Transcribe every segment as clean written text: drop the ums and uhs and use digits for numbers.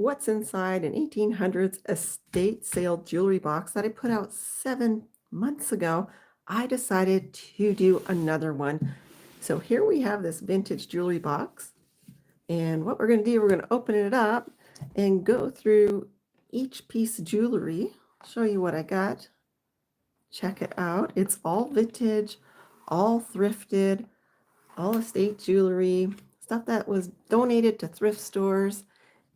what's inside an 1800s estate sale jewelry box that I put out 7 months ago. I decided to do another one. So here we have this vintage jewelry box. And what we're going to do, we're going to open it up and go through each piece of jewelry. Show you what I got. Check it out. It's all vintage, all thrifted, all estate jewelry, stuff that was donated to thrift stores.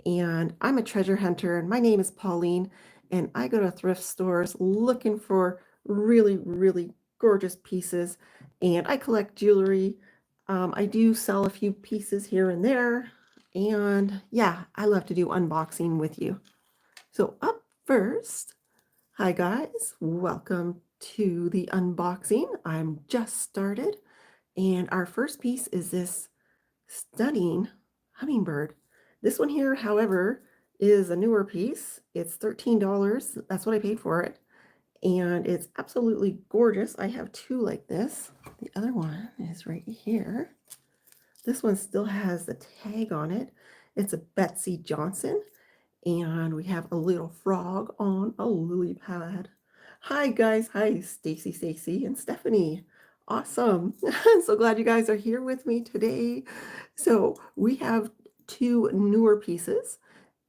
And I'm a treasure hunter, and my name is Pauline, and I go to thrift stores looking for really, really gorgeous pieces, and I collect jewelry. I do sell a few pieces here and there, and yeah, I love to do unboxing with you. So up first, hi guys, welcome to the unboxing. I'm just started, and our first piece is this stunning hummingbird. This one here, however, is a newer piece. It's $13. That's what I paid for it. And it's absolutely gorgeous. I have two like this. The other one is right here. This one still has the tag on it. It's a Betsy Johnson. And we have a little frog on a lily pad. Hi guys. Hi Stacy, and Stephanie. Awesome. I'm so glad you guys are here with me today. So we have two newer pieces,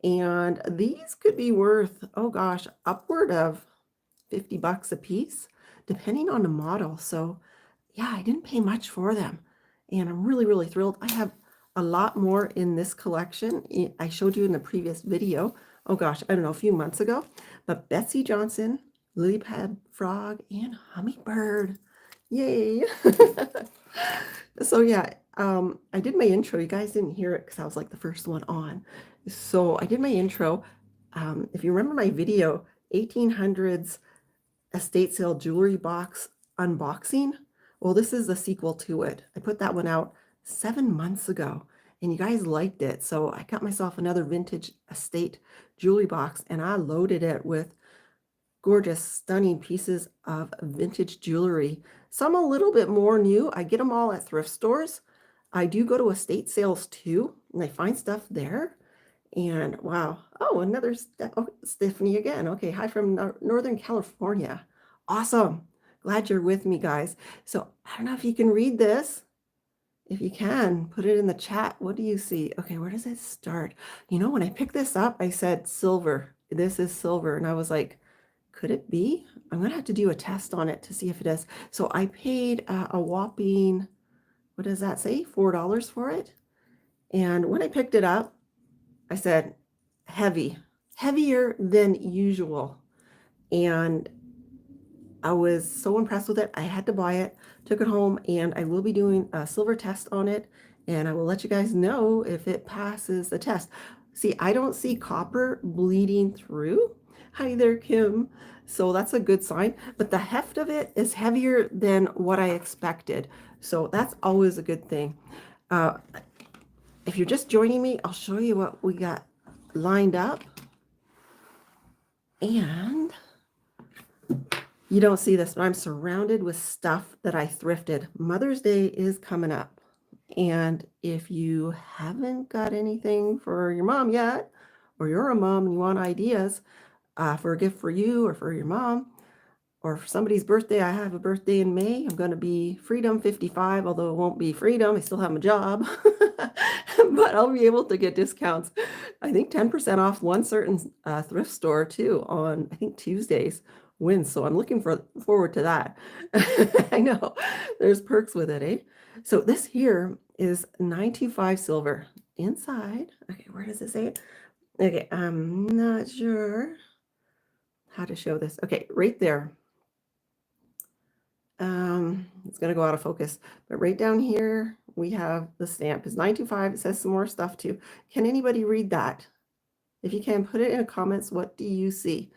and these could be worth, oh gosh, upward of $50 a piece, depending on the model. So yeah, I didn't pay much for them, and I'm really, really thrilled. I have a lot more in this collection. I showed you in the previous video, oh gosh, I don't know, a few months ago, but Betsy Johnson, lily pad frog, and hummingbird. Yay. So yeah, I did my intro. You guys didn't hear it because I was like the first one on. So I did my intro. If you remember my video, 1800s estate sale jewelry box unboxing. Well, this is the sequel to it. I put that one out 7 months ago, and you guys liked it. So I got myself another vintage estate jewelry box, and I loaded it with gorgeous, stunning pieces of vintage jewelry. Some a little bit more new. I get them all at thrift stores. I do go to estate sales too, and I find stuff there. And wow. Oh, another Stephanie again. Okay, hi from Northern California. Awesome. Glad you're with me, guys. So I don't know if you can read this. If you can, put it in the chat. What do you see? Okay, where does it start? You know, when I picked this up, I said silver. This is silver. And I was like, could it be? I'm going to have to do a test on it to see if it is. So I paid a whopping, what does that say? $4 for it. And when I picked it up, I said, heavy, heavier than usual. And I was so impressed with it. I had to buy it, took it home, and I will be doing a silver test on it. And I will let you guys know if it passes the test. See, I don't see copper bleeding through. Hi there, Kim. So that's a good sign, but the heft of it is heavier than what I expected. So that's always a good thing. If you're just joining me, I'll show you what we got lined up. And you don't see this, but I'm surrounded with stuff that I thrifted. Mother's Day is coming up. And if you haven't got anything for your mom yet, or you're a mom and you want ideas, for a gift for you or for your mom or for somebody's birthday. I have a birthday in May. I'm going to be Freedom 55, although it won't be freedom. I still have my job, but I'll be able to get discounts. I think 10% off one certain thrift store too on, I think, Tuesdays wins. So I'm looking forward to that. I know there's perks with it, eh? So this here is 925 silver inside. Okay, where does it say it? Okay, I'm not sure how to show this. Okay, right there. It's going to go out of focus, but right down here we have the stamp. It's 925. It says some more stuff too. Can anybody read that? If you can, put it in the comments. What do you see?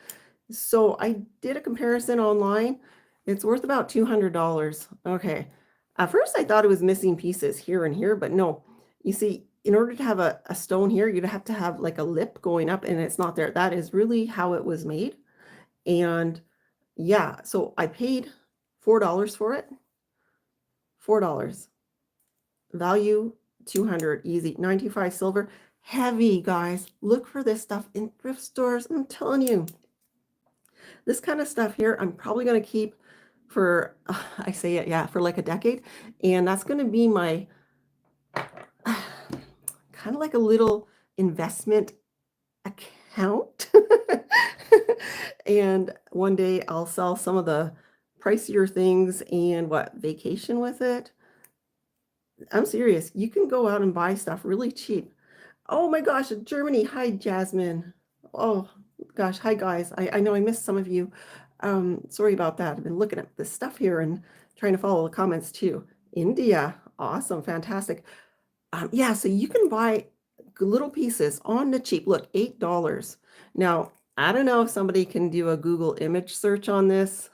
So I did a comparison online. It's worth about $200. Okay. At first I thought it was missing pieces here and here, but no. You see, in order to have a stone here, you'd have to have like a lip going up, and it's not there. That is really how it was made. And yeah, so I paid $4 for it. $4. Value $200, easy. 95 silver, heavy, guys. Look for this stuff in thrift stores. I'm telling you, this kind of stuff here, I'm probably going to keep for, I say it, yeah, for like a decade. And that's going to be my kind of like a little investment account. And one day I'll sell some of the pricier things and what, vacation with it. I'm serious. You can go out and buy stuff really cheap. Oh my gosh, Germany. Hi, Jasmine. Oh gosh, hi guys. I know I missed some of you. Sorry about that. I've been looking at this stuff here and trying to follow the comments too. India, awesome, fantastic. Yeah, so you can buy little pieces on the cheap. Look, $8. Now, I don't know if somebody can do a Google image search on this.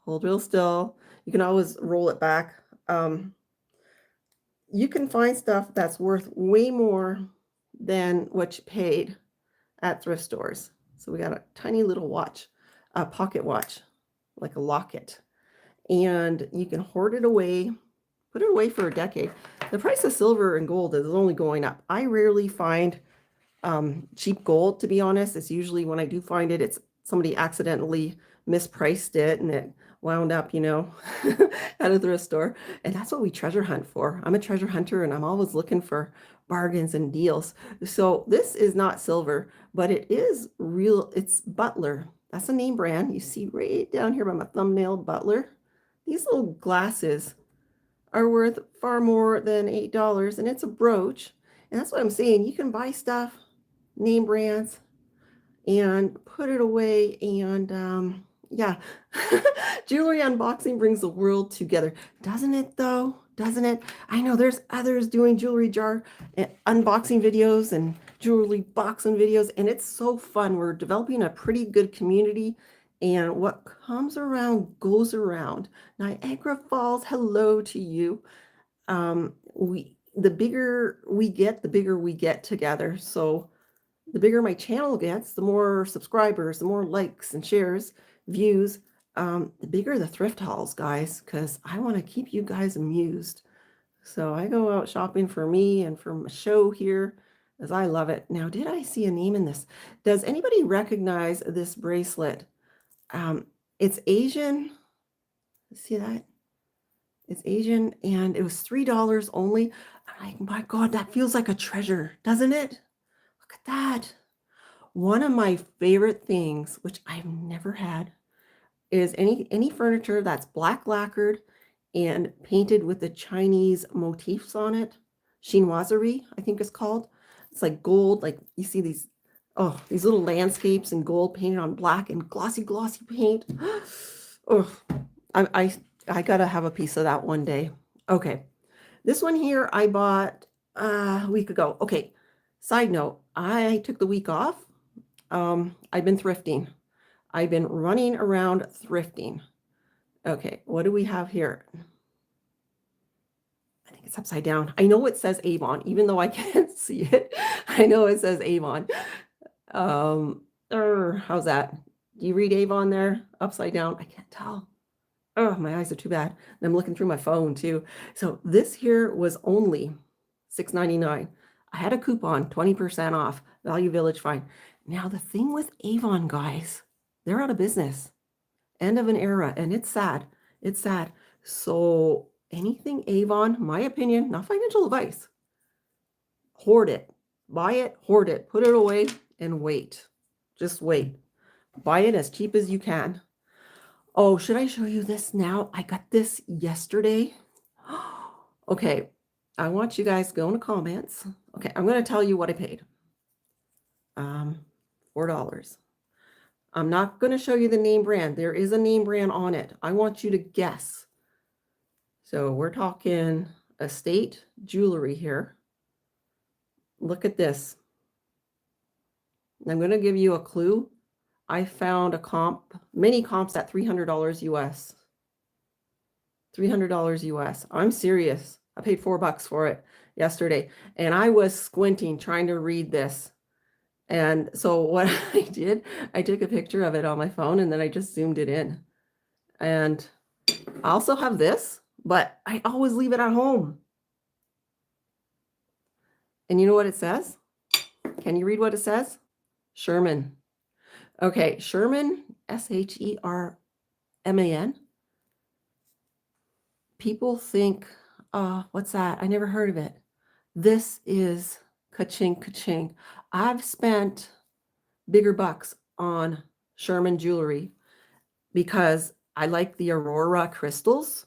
Hold real still. You can always roll it back. You can find stuff that's worth way more than what you paid at thrift stores. So we got a tiny little watch, a pocket watch, like a locket. And you can hoard it away, put it away for a decade. The price of silver and gold is only going up. I rarely find cheap gold, to be honest. It's usually when I do find it, it's somebody accidentally mispriced it and it wound up, at a thrift store. And that's what we treasure hunt for. I'm a treasure hunter and I'm always looking for bargains and deals. So this is not silver, but it is real. It's Butler. That's a name brand. You see right down here by my thumbnail, Butler. These little glasses are worth far more than $8, and it's a brooch. And that's what I'm saying. You can buy stuff, name brands, and put it away. And yeah, jewelry unboxing brings the world together. Doesn't it though? Doesn't it? I know there's others doing jewelry jar unboxing videos and jewelry boxing videos, and it's so fun. We're developing a pretty good community, and what comes around goes around. Niagara Falls, hello to you. The bigger we get, the bigger we get together. So the bigger my channel gets, the more subscribers, the more likes and shares, views, the bigger the thrift hauls, guys, because I want to keep you guys amused. So I go out shopping for me and for my show here, as I love it. Now, did I see a name in this? Does anybody recognize this bracelet? It's Asian. See that? It's Asian, and it was $3 only. I'm like, my God, that feels like a treasure, doesn't it? Look at that. One of my favorite things, which I've never had, is any furniture that's black lacquered and painted with the Chinese motifs on it. Chinoiserie, I think it's called. It's like gold, like you see these little landscapes in gold painted on black and glossy paint. Oh, I gotta have a piece of that one day. Okay, this one here I bought a week ago. Okay, side note, I took the week off. I've been thrifting. I've been running around thrifting. Okay, what do we have here? I think it's upside down. I know it says Avon, even though I can't see it. I know it says Avon. How's that? Do you read Avon there? Upside down? I can't tell. Oh, my eyes are too bad. And I'm looking through my phone too. So this here was only $6.99. I had a coupon, 20% off, Value Village Fine. Now the thing with Avon, guys, they're out of business. End of an era, and it's sad. It's sad. So anything Avon, my opinion, not financial advice, hoard it. Buy it, hoard it, put it away, and wait. Just wait. Buy it as cheap as you can. Oh, should I show you this now? I got this yesterday. Okay, I want you guys to go in the comments. Okay, I'm going to tell you what I paid. $4. I'm not going to show you the name brand. There is a name brand on it. I want you to guess. So we're talking estate jewelry here. Look at this. I'm going to give you a clue. I found many comps at $300 US. $300 US. I'm serious. I paid $4 for it yesterday, and I was squinting trying to read this. And so what I did, I took a picture of it on my phone and then I just zoomed it in. And I also have this, but I always leave it at home. And you know what it says? Can you read what it says? Sherman. Okay, Sherman, Sherman. People think, what's that? I never heard of it. This is ka-ching, ka-ching. I've spent bigger bucks on Sherman jewelry because I like the Aurora crystals.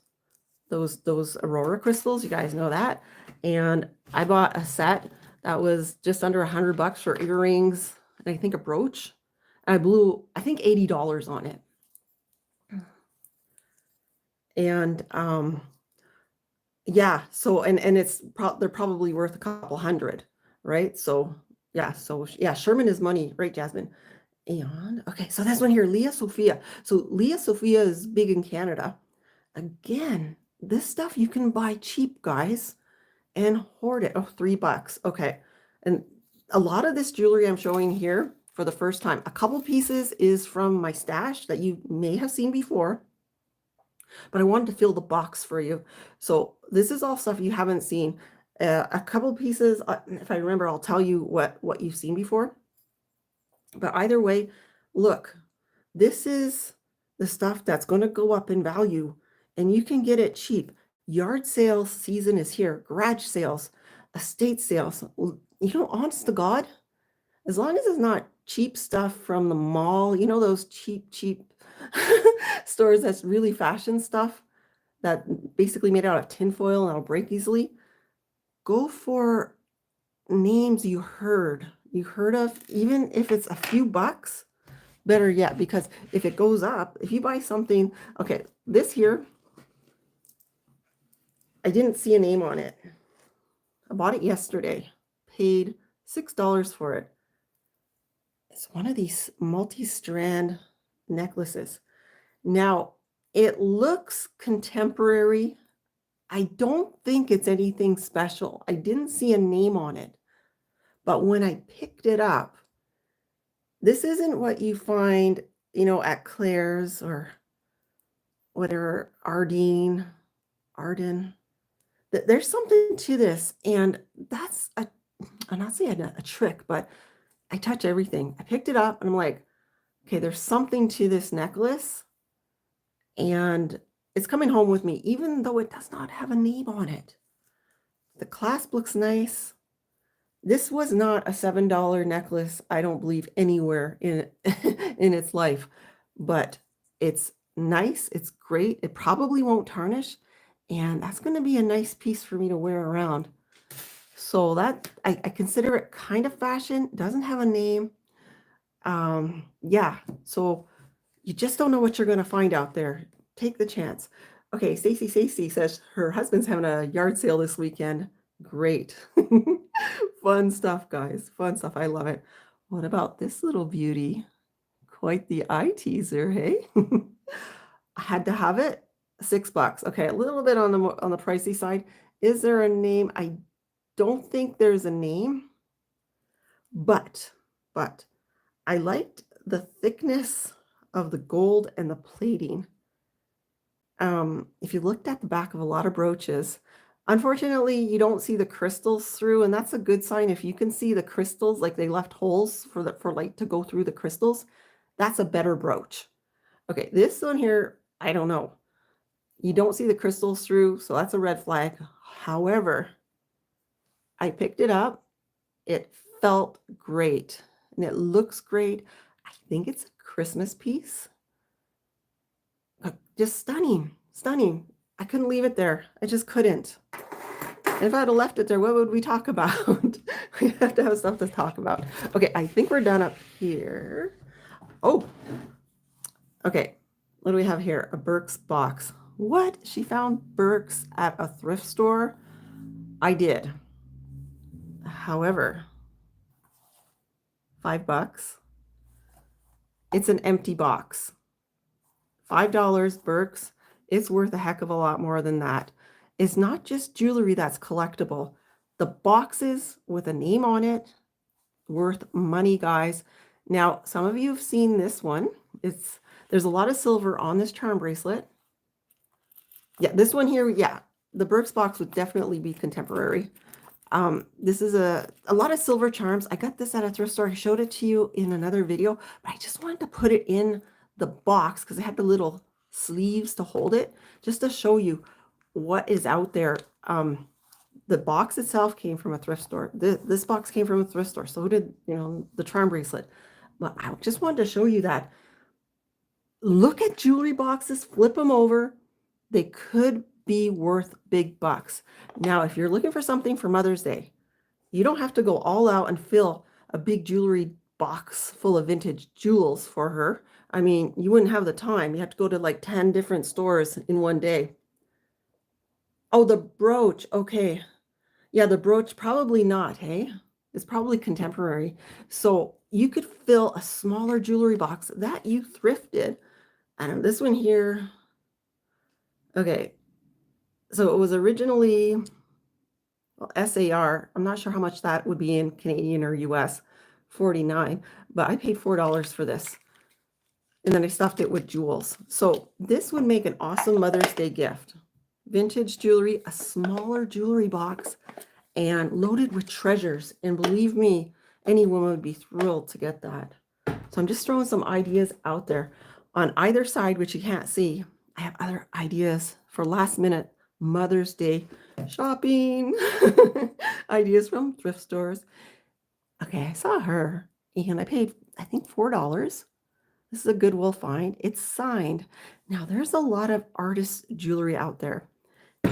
Those Aurora crystals, you guys know that. And I bought a set that was just under $100 for earrings and I think a brooch. And I blew, I think, $80 on it. And yeah, so and they're probably worth a couple hundred, right? So yeah, Sherman is money, right, Jasmine? And okay, so this one here, Leah Sophia. So Leah Sophia is big in Canada. Again, this stuff you can buy cheap, guys, and hoard it. Oh, $3. Okay. And a lot of this jewelry I'm showing here for the first time, a couple pieces is from my stash that you may have seen before, but I wanted to fill the box for you. So this is all stuff you haven't seen. A couple pieces, if I remember, I'll tell you what you've seen before. But either way, look, this is the stuff that's going to go up in value and you can get it cheap. Yard sales season is here, garage sales, estate sales. You know, honest to God, as long as it's not cheap stuff from the mall, you know, those cheap stores that's really fashion stuff that basically made out of tinfoil and it'll break easily, go for names you heard of, even if it's a few bucks. Better yet, because if it goes up, if you buy something, okay, this here, I didn't see a name on it. I bought it yesterday, paid $6 for it. It's one of these multi-strand necklaces. Now, it looks contemporary. I don't think it's anything special. I didn't see a name on it. But when I picked it up, this isn't what you find, you know, at Claire's or whatever, Arden. There's something to this, and that's I'm not saying a trick, but I touch everything. I picked it up, and I'm like, okay, there's something to this necklace, and it's coming home with me, even though it does not have a name on it. The clasp looks nice. This was not a $7 necklace, I don't believe, anywhere in in its life, but it's nice. It's great. It probably won't tarnish, and that's going to be a nice piece for me to wear around. So that I consider it kind of fashion. Doesn't have a name. Yeah. So you just don't know what you're going to find out there. Take the chance. Okay, Stacy says her husband's having a yard sale this weekend. Great. Fun stuff, guys. Fun stuff. I love it. What about this little beauty? Quite the eye teaser, hey? I had to have it. $6. Okay, a little bit on the pricey side. Is there a name? I don't think there's a name, but I liked the thickness of the gold and the plating. If you looked at the back of a lot of brooches, unfortunately, you don't see the crystals through, and that's a good sign. If you can see the crystals, like they left holes for light to go through the crystals, that's a better brooch. Okay, this one here, I don't know. You don't see the crystals through, so that's a red flag. However, I picked it up. It felt great, and it looks great. I think it's a Christmas piece. Just stunning. I couldn't leave it there. I just couldn't. And if I had left it there, what would we talk about? We have to have stuff to talk about. Okay, I think we're done up here. Oh, okay. What do we have here? A Burke's box. What? She found Burke's at a thrift store? I did. However, $5. It's an empty box. $5 Burke's. It's worth a heck of a lot more than that. It's not just jewelry that's collectible. The boxes with a name on it, worth money, guys. Now, some of you have seen this one. There's a lot of silver on this charm bracelet. Yeah, this one here, yeah. The Burke's box would definitely be contemporary. This is a lot of silver charms. I got this at a thrift store. I showed it to you in another video, but I just wanted to put it in the box because it had the little sleeves to hold it, just to show you what is out there. The box itself came from a thrift store. This box came from a thrift store. So did, the charm bracelet. But I just wanted to show you that. Look at jewelry boxes, flip them over. They could be worth big bucks. Now, if you're looking for something for Mother's Day, you don't have to go all out and fill a big jewelry box full of vintage jewels for her. I mean, you wouldn't have the time. You have to go to like 10 different stores in one day. Oh, the brooch. Okay. Yeah, the brooch, probably not, hey? It's probably contemporary. So you could fill a smaller jewelry box that you thrifted. I don't know, this one here. Okay. So it was originally, well, SAR. I'm not sure how much that would be in Canadian or US, $49, but I paid $4 for this. And then I stuffed it with jewels. So this would make an awesome Mother's Day gift. Vintage jewelry, a smaller jewelry box, and loaded with treasures. And believe me, any woman would be thrilled to get that. So I'm just throwing some ideas out there. On either side, which you can't see, I have other ideas for last minute Mother's Day shopping. Ideas from thrift stores. Okay, I saw her and I paid, I think, $4. This is a Goodwill find. It's signed. Now, there's a lot of artist jewelry out there.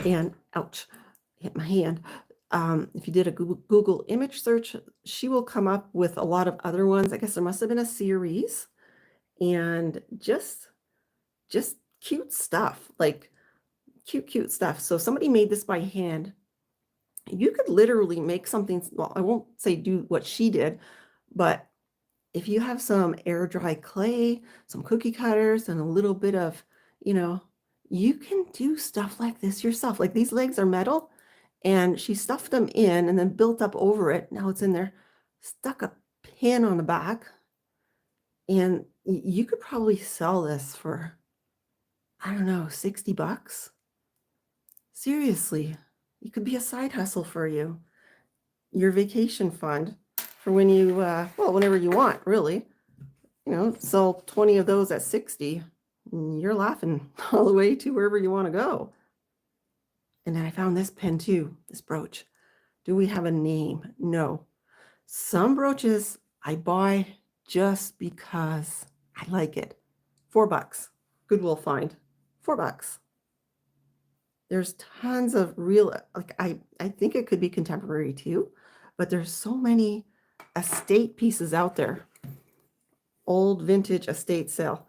And ouch, hit my hand. If you did a Google image search, she will come up with a lot of other ones. I guess there must have been a series, and just cute stuff, like cute stuff. So somebody made this by hand. You could literally make something. Well, I won't say do what she did, but if you have some air dry clay, some cookie cutters, and a little bit of, you can do stuff like this yourself. Like these legs are metal, and she stuffed them in and then built up over it. Now it's in there, stuck a pin on the back, and you could probably sell this for, I don't know, $60. Seriously, it could be a side hustle for you. Your vacation fund for when you, whenever you want, really. Sell 20 of those at 60. You're laughing all the way to wherever you want to go. And then I found this pin too, this brooch. Do we have a name? No. Some brooches I buy just because I like it. $4. Goodwill find. $4. There's tons of real, like I think it could be contemporary too, but there's so many estate pieces out there. Old vintage estate sale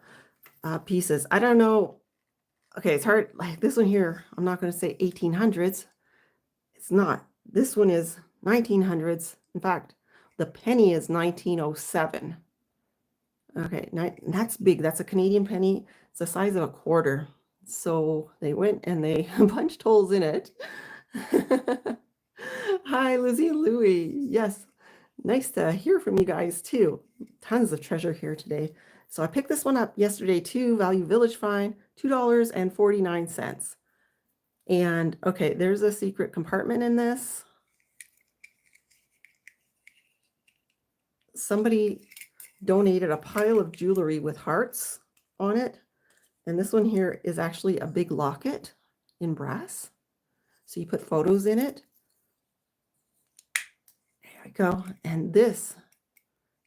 pieces. I don't know. Okay, it's hard. Like this one here, I'm not going to say 1800s. It's not. This one is 1900s. In fact, the penny is 1907. Okay, that's big. That's a Canadian penny. It's the size of a quarter. So they went and they punched holes in it. Hi, Lizzie and Louie. Yes, nice to hear from you guys too. Tons of treasure here today. So I picked this one up yesterday too. Value Village find, $2.49. And okay, there's a secret compartment in this. Somebody donated a pile of jewelry with hearts on it. And this one here is actually a big locket in brass. So you put photos in it. There we go. And this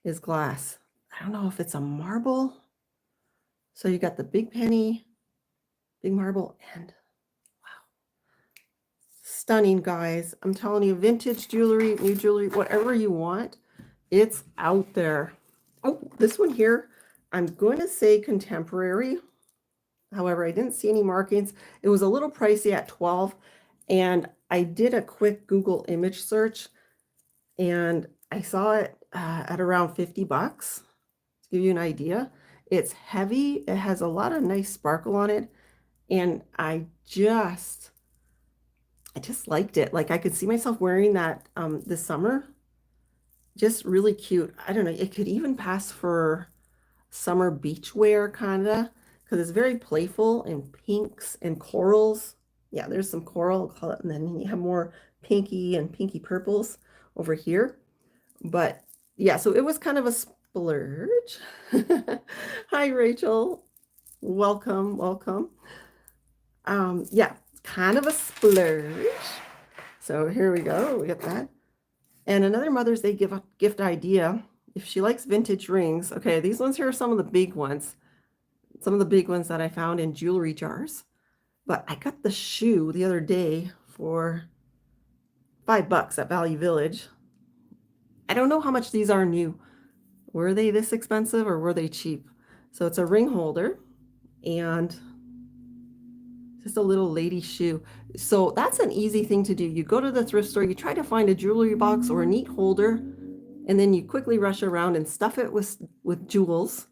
is glass. I don't know if it's a marble. So you got the big penny, big marble, and wow. Stunning, guys. I'm telling you, vintage jewelry, new jewelry, whatever you want, it's out there. Oh, this one here, I'm going to say contemporary. However, I didn't see any markings. It was a little pricey at $12, and I did a quick Google image search, and I saw it at around $50. To give you an idea, it's heavy. It has a lot of nice sparkle on it, and I just liked it. Like I could see myself wearing that this summer. Just really cute. I don't know. It could even pass for summer beach wear, kind of. Because it's very playful and pinks and corals. Yeah, there's some coral, and then you have more pinky and pinky purples over here. But yeah, so it was kind of a splurge. Hi, Rachel. Welcome, welcome. Yeah, kind of a splurge. So here we go. We got that. And another Mother's Day gift idea. If she likes vintage rings, okay, these ones here are some of the big ones. Some of the big ones that I found in jewelry jars. But I got the shoe the other day for $5 at Value Village. I don't know how much these are new. Were they this expensive or were they cheap? So it's a ring holder and just a little lady shoe. So that's an easy thing to do. You go to the thrift store, you try to find a jewelry box or a neat holder, and then you quickly rush around and stuff it with jewels.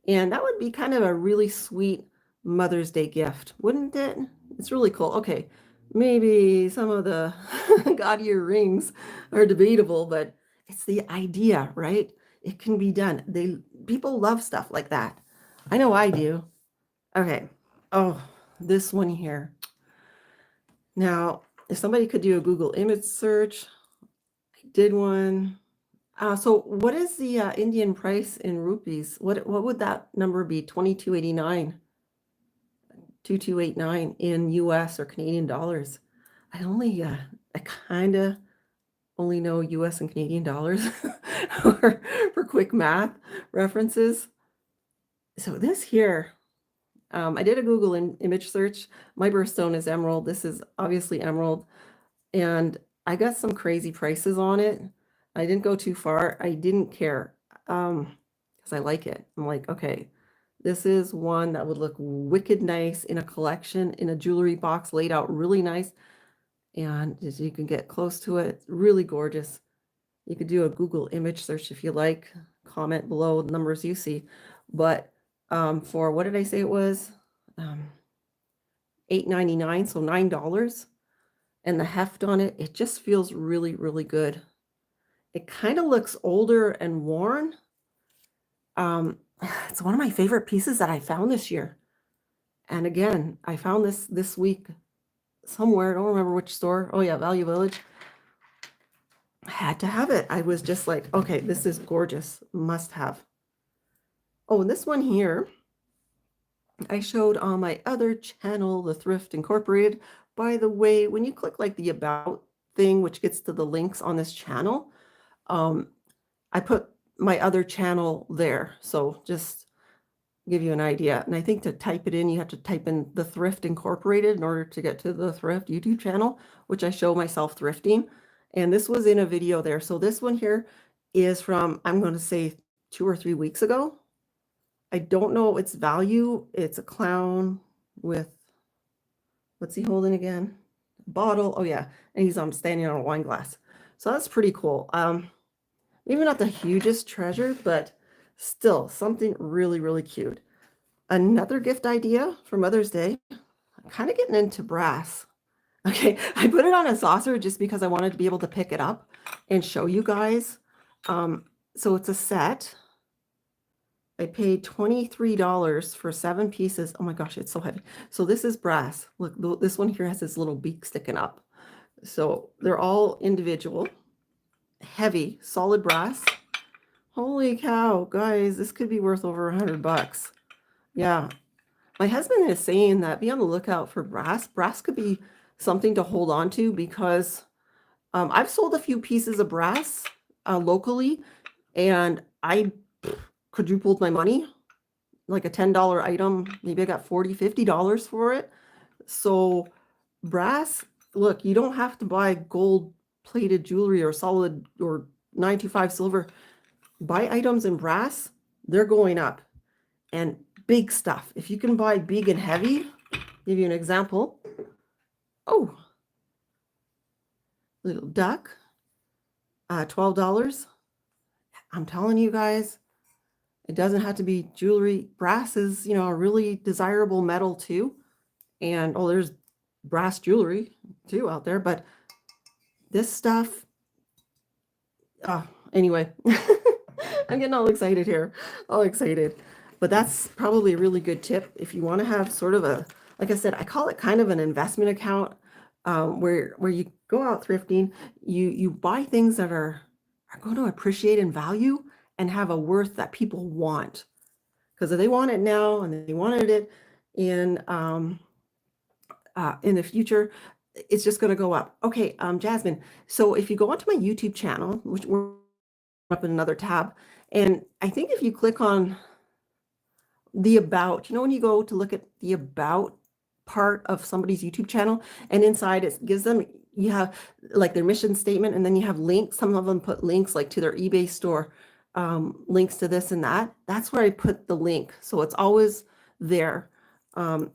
And that would be kind of a really sweet Mother's Day gift, wouldn't it? It's really cool. Okay, maybe some of the gaudier rings are debatable, but it's the idea, right? It can be done. People love stuff like that. I know I do. Okay. Oh, this one here. Now, if somebody could do a Google image search, I did one. So what is the Indian price in rupees? What would that number be? 2289. 2289 in US or Canadian dollars. I kind of only know US and Canadian dollars for quick math references. So this here, I did a Google image search. My birthstone is emerald. This is obviously emerald. And I got some crazy prices on it. I didn't go too far. I didn't care because I like it. I'm like, okay, this is one that would look wicked nice in a collection, in a jewelry box, laid out really nice. And as you can get close to it, it's really gorgeous. You could do a Google image search if you like. Comment below the numbers you see. But for, what did I say it was? $8.99, so $9. And the heft on it, it just feels really, really good. It kind of looks older and worn. It's one of my favorite pieces that I found this year. And again, I found this week somewhere. I don't remember which store. Oh yeah, Value Village. I had to have it. I was just like, okay, this is gorgeous. Must have. Oh, and this one here, I showed on my other channel, the Thrift Incorporated. By the way, when you click like the About thing, which gets to the links on this channel, I put my other channel there. So just give you an idea. And I think to type it in, you have to type in the Thrift Incorporated in order to get to the Thrift YouTube channel, which I show myself thrifting. And this was in a video there. So this one here is from, I'm going to say 2 or 3 weeks ago. I don't know its value. It's a clown with, what's he holding again? Bottle. Oh yeah. And he's standing on a wine glass. So that's pretty cool. Maybe not the hugest treasure, but still something really, really cute. Another gift idea for Mother's Day. I'm kind of getting into brass. Okay, I put it on a saucer just because I wanted to be able to pick it up and show you guys. So it's a set. I paid $23 for 7 pieces. Oh my gosh, it's so heavy. So this is brass. Look, this one here has this little beak sticking up. So they're all individual, heavy, solid brass. Holy cow, guys, this could be worth over $100. Yeah, my husband is saying that be on the lookout for brass. Brass could be something to hold on to because I've sold a few pieces of brass locally, and I quadrupled my money, like a $10 item. Maybe I got $40, $50 for it. So brass, look, you don't have to buy gold plated jewelry or solid or 925 silver. Buy items in brass, they're going up. And big stuff. If you can buy big and heavy, give you an example. Oh, little duck, $12. I'm telling you guys, it doesn't have to be jewelry. Brass is, a really desirable metal too. And oh, there's brass jewelry too out there. But this stuff, anyway, I'm getting all excited here. All excited. But that's probably a really good tip if you want to have sort of a, like I said, I call it kind of an investment account where you go out thrifting. You buy things that are going to appreciate in value and have a worth that people want. Because if they want it now and they wanted it in the future, it's just going to go up. Okay, Jasmine. So if you go onto my YouTube channel, which we're up in another tab, and I think if you click on the about, when you go to look at the about part of somebody's YouTube channel, and inside it gives them, you have like their mission statement, and then you have links. Some of them put links like to their eBay store, links to this and that. That's where I put the link. So it's always there.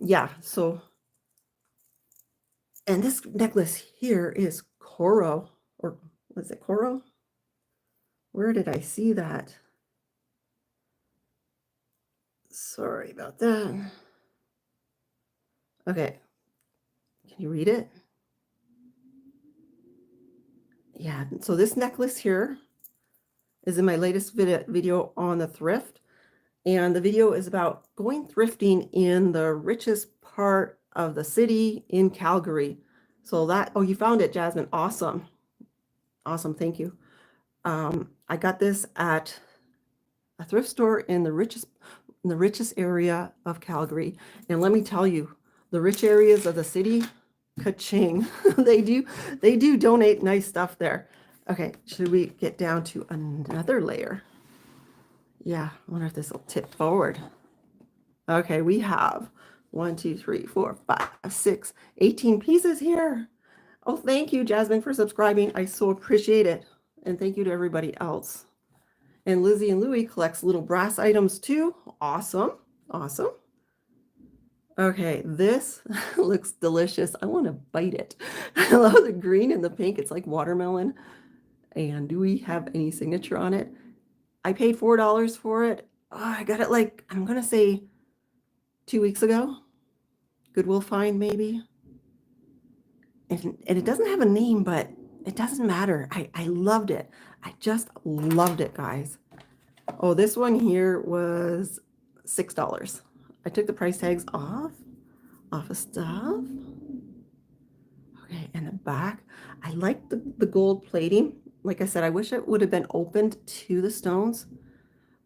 Yeah. So, and this necklace here is coral, or was it coral? Where did I see that? Sorry about that. Okay. Can you read it? Yeah. So this necklace here is in my latest video on the thrift. And the video is about going thrifting in the richest part of the city in Calgary. So that, oh, you found it, Jasmine. Awesome. Awesome. Thank you. I got this at a thrift store in the richest area of Calgary. And let me tell you, the rich areas of the city, ka-ching. they do donate nice stuff there. Okay, should we get down to another layer? Yeah, I wonder if this will tip forward. Okay, we have 1, 2, 3, 4, 5, 6, 18 pieces here. Oh, thank you, Jasmine, for subscribing. I so appreciate it. And thank you to everybody else. And Lizzie and Louie collects little brass items too. Awesome. Awesome. Okay, this looks delicious. I want to bite it. I love the green and the pink. It's like watermelon. And do we have any signature on it? I paid $4 for it. Oh, I got it like, I'm going to say 2 weeks ago. Goodwill find maybe. And it doesn't have a name, but it doesn't matter. I loved it. I just loved it, guys. Oh, this one here was $6. I took the price tags off of stuff. Okay, and the back. I like the gold plating. Like I said, I wish it would have been opened to the stones.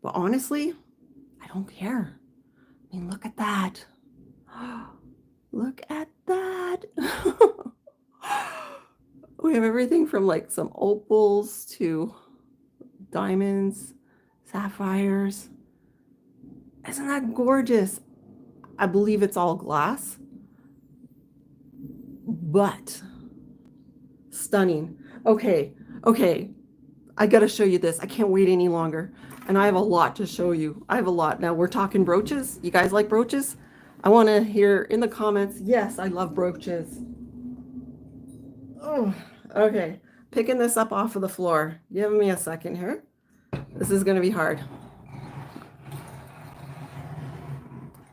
But honestly, I don't care. I mean, look at that. Look at that. We have everything from like some opals to diamonds, sapphires. Isn't that gorgeous? I believe it's all glass, but stunning. Okay. I got to show you this. I can't wait any longer. And I have a lot to show you. I have a lot. Now we're talking brooches. You guys like brooches? I want to hear in the comments. Yes, I love brooches. Oh, okay. Picking this up off of the floor. Give me a second here. This is going to be hard.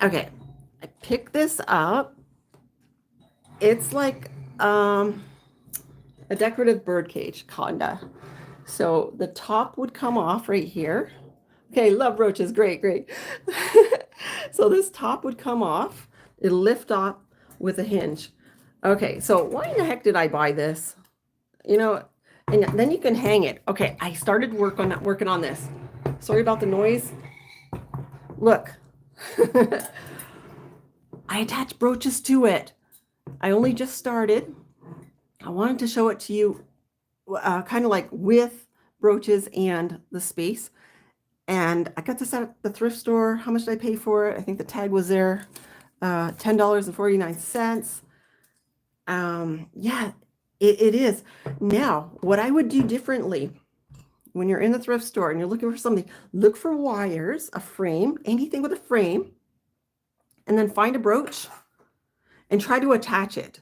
Okay. I picked this up. It's like a decorative bird cage, kinda. So the top would come off right here. Okay, love brooches. Great. So this top would come off. It'll lift off with a hinge. Okay, so why in the heck did I buy this? And then you can hang it. Okay, I started working on this. Sorry about the noise. Look. I attached brooches to it. I only just started. I wanted to show it to you kind of like with brooches and the space. And I got this at the thrift store. How much did I pay for it? I think the tag was there, $10.49. Yeah, it is. Now, what I would do differently when you're in the thrift store and you're looking for something, look for wires, a frame, anything with a frame, and then find a brooch and try to attach it.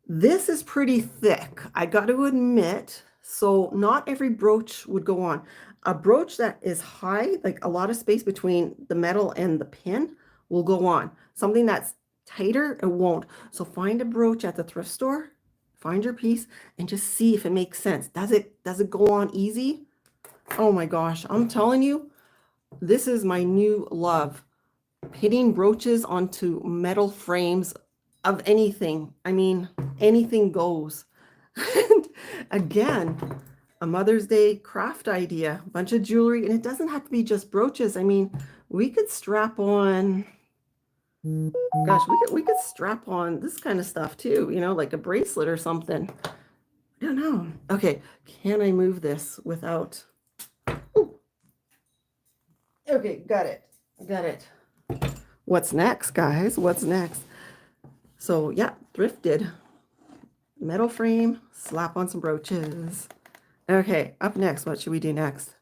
This is pretty thick, I got to admit, so not every brooch would go on. A brooch that is high, like a lot of space between the metal and the pin, will go on. Something that's tighter, it won't. So find a brooch at the thrift store, find your piece, and just see if it makes sense. Does it go on easy? Oh my gosh, I'm telling you, this is my new love. Pitting brooches onto metal frames of anything. I mean, anything goes. And again, a Mother's Day craft idea, a bunch of jewelry, and it doesn't have to be just brooches. I mean, we could strap on, gosh, we could strap on this kind of stuff too, you know, like a bracelet or something. I don't know. Okay, can I move this without? Ooh. Okay, got it. Got it. What's next, guys? What's next? So yeah, thrifted. Metal frame, slap on some brooches. Okay, up next, what should we do next?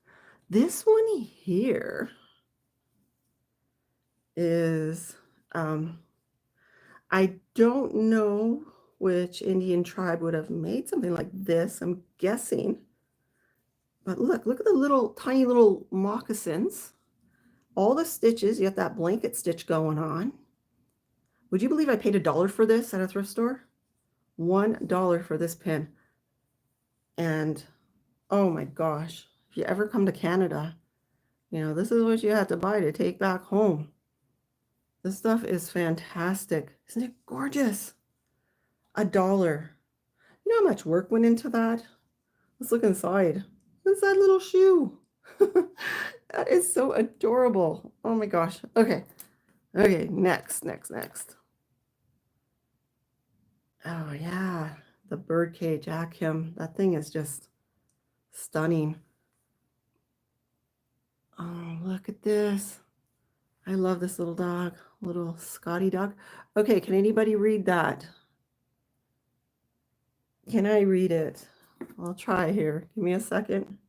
This one here is, I don't know which Indian tribe would have made something like this, I'm guessing. But look at the little, tiny little moccasins. All the stitches, you got that blanket stitch going on. Would you believe I paid $1 for this at a thrift store? $1 for this pin. And oh my gosh, if you ever come to Canada, you know, this is what you have to buy to take back home. This stuff is fantastic. Isn't it gorgeous? $1. You know how much work went into that? Let's look inside. What's that little shoe? That is so adorable. Oh my gosh. Okay. Okay, next. Oh yeah, the birdcage Akim. That thing is just stunning. Oh, look at this. I love this little dog, little Scotty dog. Okay, can anybody read that? Can I read it? I'll try here. Give me a second.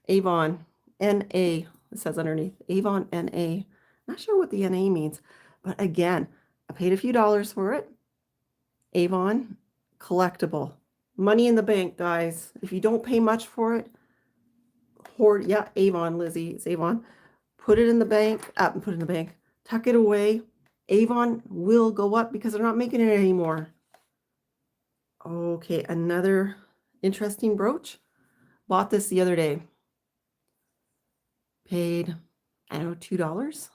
Avon, N-A, it says underneath. Avon, N-A. Not sure what the N-A means, but again, I paid a few dollars for it. Avon, collectible. Money in the bank, guys. If you don't pay much for it, hoard, yeah, Avon, Lizzie, it's Avon. Put it in the bank, put it in the bank, tuck it away. Avon will go up because they're not making it anymore. Okay, another interesting brooch. Bought this the other day. Paid, I don't know, $2.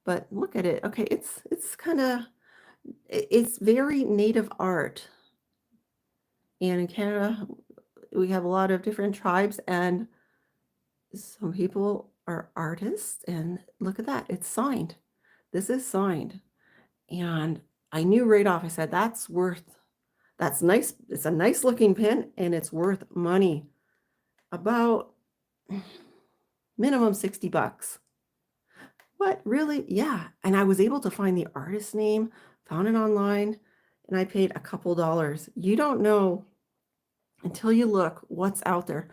But look at it. Okay, it's kind of, it's very native art. And in Canada, we have a lot of different tribes, and some people are artists. And look at that, it's signed. This is signed. And I knew right off, I said, that's nice. It's a nice looking pin, and it's worth money. About minimum $60. What, really? Yeah. And I was able to find the artist name, found it online, and I paid a couple dollars. You don't know until you look what's out there.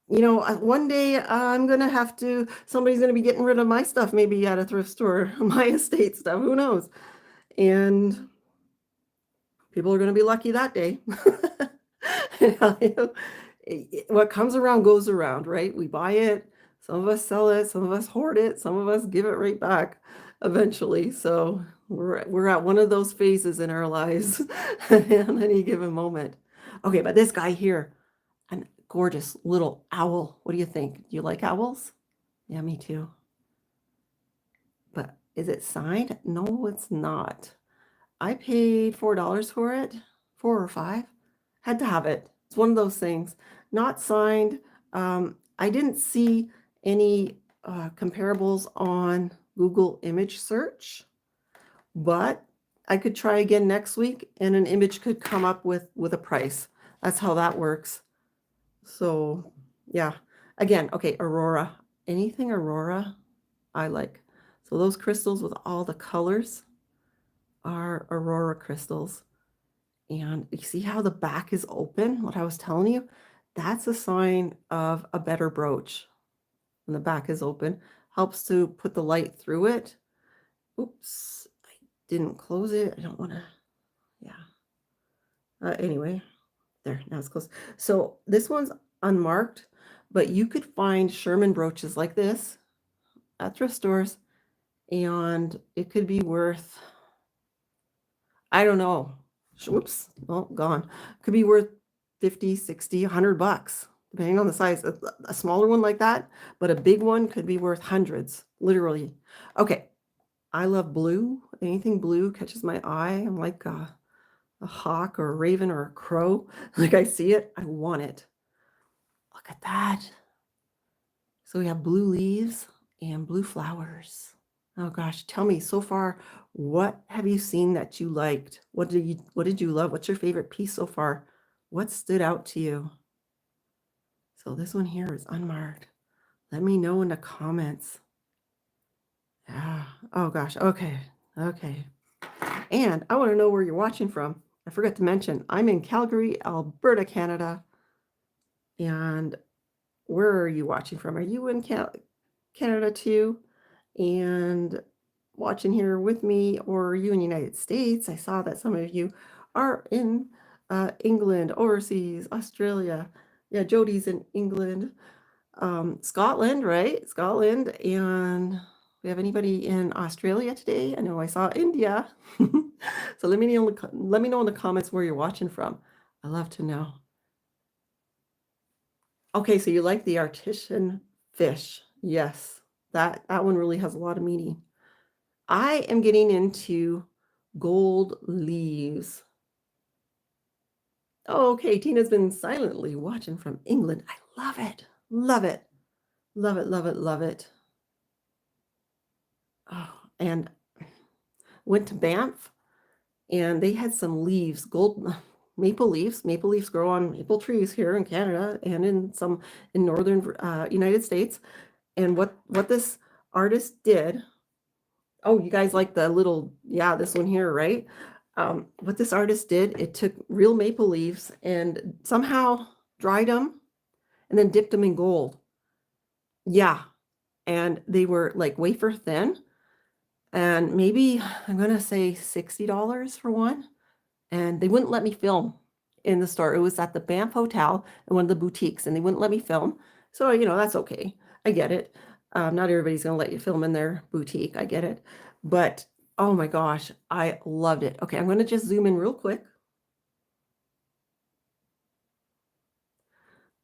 You know, one day I'm going to have to, somebody's going to be getting rid of my stuff, maybe at a thrift store, my estate stuff, who knows? And people are going to be lucky that day. What comes around goes around, right? We buy it. Some of us sell it. Some of us hoard it. Some of us give it right back eventually. So we're at one of those phases in our lives at any given moment. Okay, but this guy here, a gorgeous little owl. What do you think? Do you like owls? Yeah, me too. But is it signed? No, it's not. I paid $4 for it, 4 or 5. Had to have it. It's one of those things. Not signed. I didn't see any comparables on Google image search, but I could try again next week, and an image could come up with a price. That's how that works. So yeah, again, okay, Aurora. Anything Aurora, I like. So those crystals with all the colors are Aurora crystals. And you see how the back is open? What I was telling you, that's a sign of a better brooch. When the back is open, helps to put the light through it. Oops, I didn't close it. I don't want to, yeah. Anyway, there, now it's closed. So this one's unmarked, but you could find Sherman brooches like this at thrift stores, and it could be worth, I don't know. Whoops, oh, gone. Could be worth 50, 60, $100, depending on the size. A smaller one like that, but a big one could be worth hundreds, literally. Okay, I love blue. Anything blue catches my eye. I'm like, a hawk or a raven or a crow. Like I see it, I want it. Look at that. So we have blue leaves and blue flowers. Oh gosh, tell me so far, what have you seen that you liked? What did you love? What's your favorite piece so far? What stood out to you? So this one here is unmarked. Let me know in the comments. Yeah. Oh gosh. Okay. Okay. And I want to know where you're watching from. I forgot to mention, I'm in Calgary, Alberta, Canada. And where are you watching from? Are you in Canada too? And watching here with me, or are you in the United States? I saw that some of you are in England, overseas, Australia. Yeah, Jody's in England. Scotland, right? Scotland. And we have anybody in Australia today? I know I saw India. So let me know in the comments where you're watching from. I love to know. Okay, so you like the artisan fish. Yes, that one really has a lot of meaning. I am getting into gold leaves. Oh, okay, Tina's been silently watching from England. I love it. Love it. Love it, love it, love it. Oh, and went to Banff and they had some leaves, gold maple leaves. Maple leaves grow on maple trees here in Canada and in northern United States. And what this artist did, oh, you guys like the little, yeah, this one here, right? What this artist did, it took real maple leaves and somehow dried them and then dipped them in gold. Yeah, and they were like wafer thin, and maybe I'm gonna say $60 for one. And they wouldn't let me film in the store. It was at the Banff Hotel in one of the boutiques, and they wouldn't let me film. So, that's okay. I get it. Not everybody's going to let you film in their boutique. I get it. But oh my gosh, I loved it. Okay, I'm going to just zoom in real quick.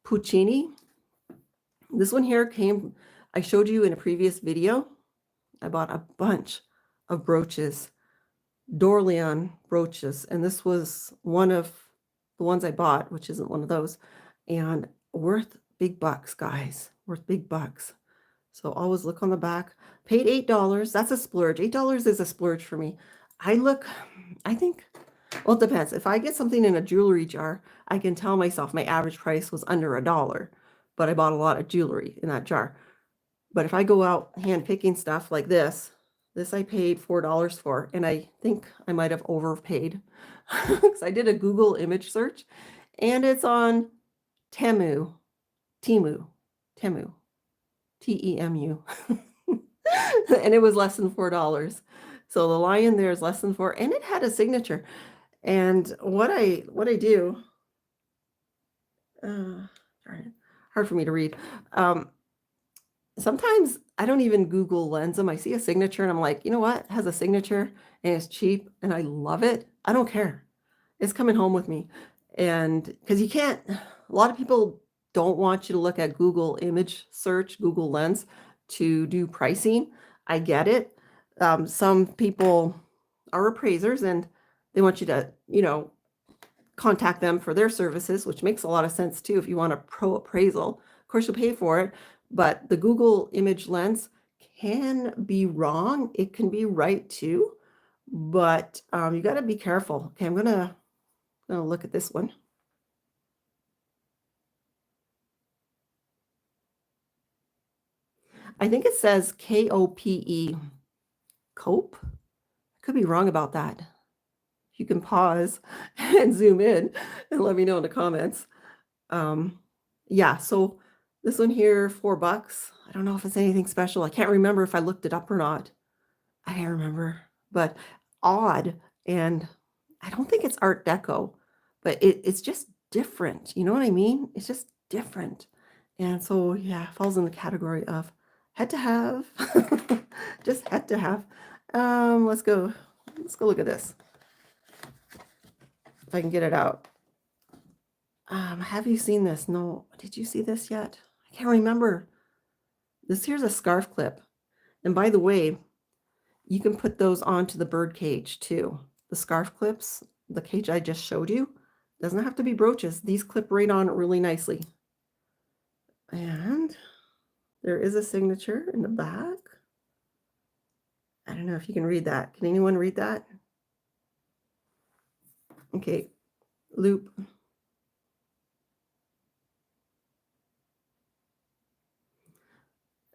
Puccini. This one here I showed you in a previous video. I bought a bunch of brooches. D'Orleans brooches, and this was one of the ones I bought, which isn't one of those, and worth big bucks, guys, worth big bucks. So always look on the back. Paid $8. That's a splurge. $8 is a splurge for me. I think, well, it depends. If I get something in a jewelry jar, I can tell myself my average price was under $1, but I bought a lot of jewelry in that jar. But if I go out hand picking stuff like this I paid $4 for, and I think I might have overpaid because I did a Google image search, and it's on Temu, Temu, Temu, and it was less than $4. So the lion there is less than $4, and it had a signature. And what I do, hard for me to read. Sometimes I don't even Google lens them. I see a signature and I'm like, you know what? It has a signature and it's cheap and I love it. I don't care. It's coming home with me. And because a lot of people don't want you to look at Google image search, Google Lens to do pricing. I get it. Some people are appraisers and they want you to, contact them for their services, which makes a lot of sense too. If you want a pro appraisal, of course you'll pay for it. But the Google image lens can be wrong. It can be right too, but you got to be careful. Okay, I'm gonna look at this one. I think it says Kope. Cope. I could be wrong about that. You can pause and zoom in and let me know in the comments. Yeah, so this one here, $4. I don't know if it's anything special. I can't remember if I looked it up or not. I can't remember, but odd. And I don't think it's Art Deco, but it's just different. You know what I mean? It's just different. And so, yeah, falls in the category of had to have, just had to have. Let's go look at this. If I can get it out. Have you seen this? No. Did you see this yet? I can't remember. This here's a scarf clip. And by the way, you can put those onto the bird cage too. The scarf clips. the cage I just showed you. Doesn't have to be brooches. These clip right on really nicely. And there is a signature in the back. I don't know if you can read that. Can anyone read that? Okay, loop.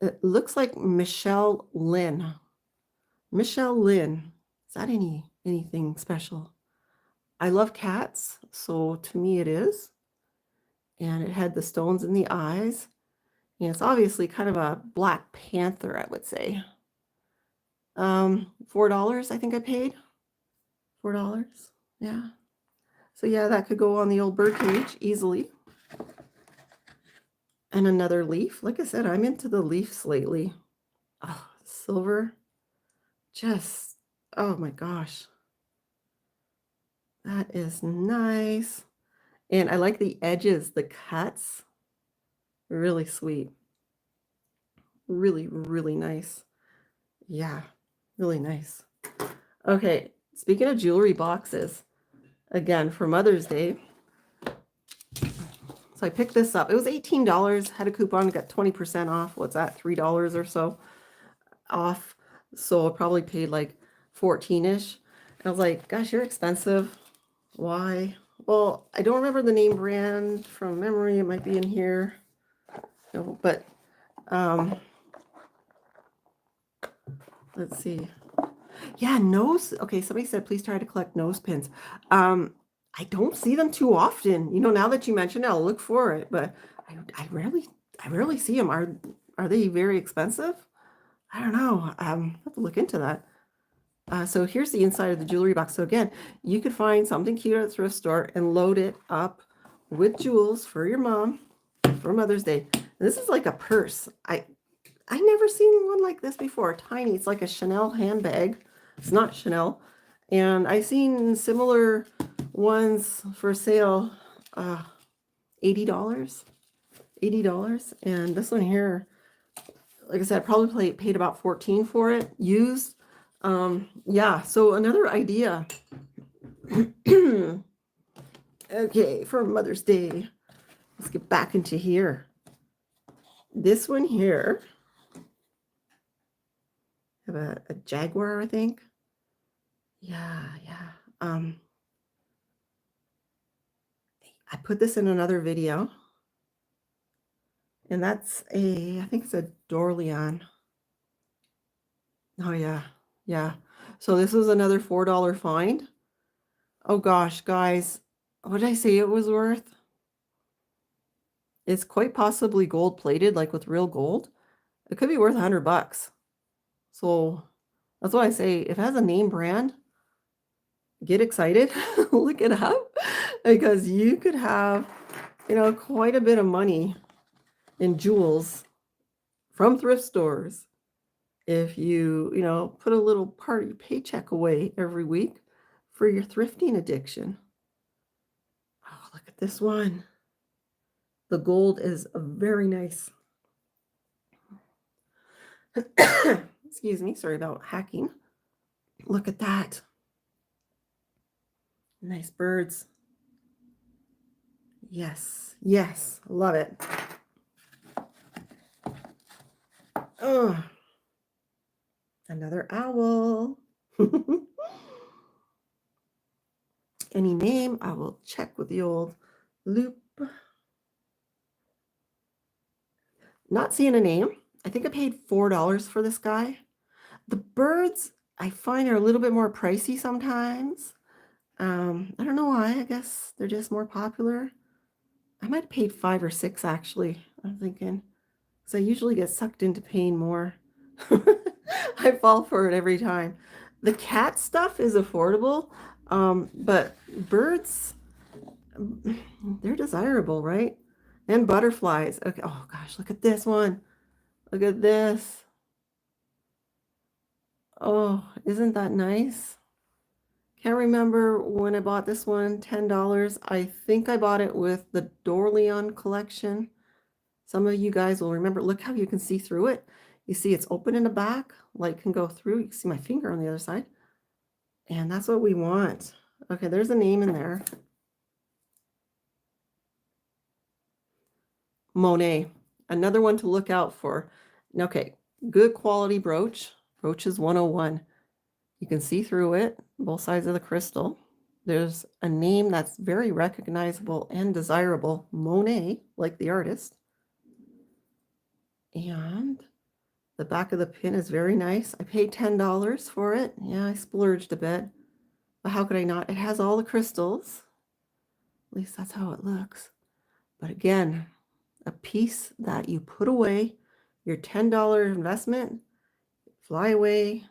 It looks like Michelle Lynn. Michelle Lynn. Is that anything special? I love cats, so to me it is. And it had the stones in the eyes. And it's obviously kind of a Black Panther, I would say. $4, I think I paid. $4. Yeah. So yeah, that could go on the old bird cage easily. And another leaf. Like I said, I'm into the leaves lately. Oh, silver. Just, oh my gosh. That is nice. And I like the edges, the cuts. Really sweet. Really, really nice. Yeah, really nice. Okay, speaking of jewelry boxes, again, for Mother's Day. So I picked this up. It was $18, had a coupon, got 20% off. What's that, $3 or so off? So I probably paid like 14-ish. And I was like, gosh, you're expensive. Why? Well, I don't remember the name brand from memory. It might be in here. No, but let's see. Yeah, nose. Okay, somebody said please try to collect nose pins. I don't see them too often. You know, now that you mentioned it, I'll look for it, but I rarely see them. Are they very expensive? I don't know. I have to look into that. So here's the inside of the jewelry box. So again, you could find something cute at a thrift store and load it up with jewels for your mom for Mother's Day. And this is like a purse. I never seen one like this before. Tiny. It's like a Chanel handbag. It's not Chanel. And I've seen similar ones for sale, $80. $80. And this one here, like I said, I probably paid about $14 for it, used. Yeah, so another idea. Okay, for Mother's Day, let's get back into here. This one here, have a Jaguar, I think. Yeah. I put this in another video. And that's I think it's a Dorleon. Oh yeah. So this was another $4 find. Oh gosh, guys, what did I say it was worth? It's quite possibly gold plated, like with real gold. It could be worth $100. So that's why I say if it has a name brand, get excited, look it up, because you could have, quite a bit of money in jewels from thrift stores if you, put a little part of your paycheck away every week for your thrifting addiction. Oh, look at this one. The gold is very nice. Excuse me, sorry about hacking. Look at that. Nice birds. Yes, love it. Oh, another owl. Any name? I will check with the old loop. Not seeing a name. I think I paid $4 for this guy. The birds I find are a little bit more pricey sometimes. I don't know why. I guess they're just more popular. I might have paid $5 or $6 actually. I'm thinking, because I usually get sucked into paying more. I fall for it every time. The cat stuff is affordable, but birds, they're desirable, right? And butterflies. Okay. Oh gosh, look at this one. Look at this. Oh, isn't that nice? Can't remember when I bought this one, $10. I think I bought it with the Dorleon collection. Some of you guys will remember. Look how you can see through it. You see it's open in the back. Light can go through. You can see my finger on the other side. And that's what we want. Okay, there's a name in there. Monet, another one to look out for. Okay, good quality brooch. Brooches 101. You can see through it, both sides of the crystal. There's a name that's very recognizable and desirable, Monet, like the artist. And the back of the pin is very nice. I paid $10 for it. Yeah, I splurged a bit. But how could I not? It has all the crystals. At least that's how it looks. But again, a piece that you put away, your $10 investment, fly away.